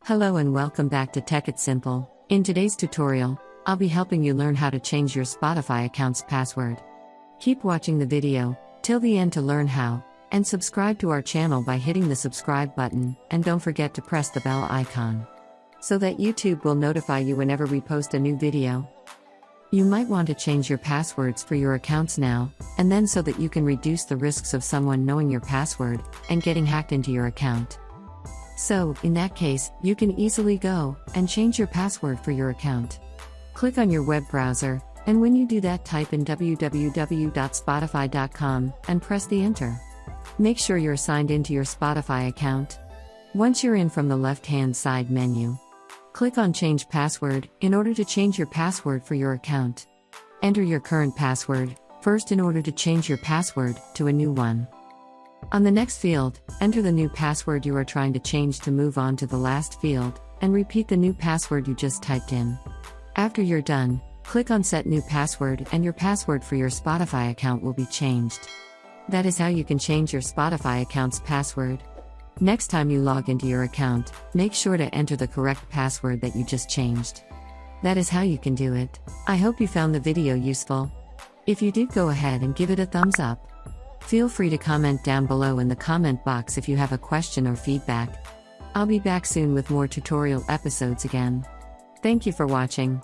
Hello and welcome back to Tech It Simple. In today's tutorial, I'll be helping you learn how to change your Spotify account's password. Keep watching the video till the end to learn how, and subscribe to our channel by hitting the subscribe button, and don't forget to press the bell icon, so that YouTube will notify you whenever we post a new video. You might want to change your passwords for your accounts now, and then so that you can reduce the risks of someone knowing your password and getting hacked into your account. So, in that case, you can easily go and change your password for your account. Click on your web browser, and when you do that, type in www.spotify.com and press the enter. Make sure you're signed into your Spotify account. Once you're in, from the left-hand side menu, click on Change Password in order to change your password for your account. Enter your current password first in order to change your password to a new one. On the next field, enter the new password you are trying to change to move on to the last field, and repeat the new password you just typed in. After you're done, click on Set New Password and your password for your Spotify account will be changed. That is how you can change your Spotify account's password. Next time you log into your account, make sure to enter the correct password that you just changed. That is how you can do it. I hope you found the video useful. If you did, go ahead and give it a thumbs up. Feel free to comment down below in the comment box if you have a question or feedback. I'll be back soon with more tutorial episodes again. Thank you for watching.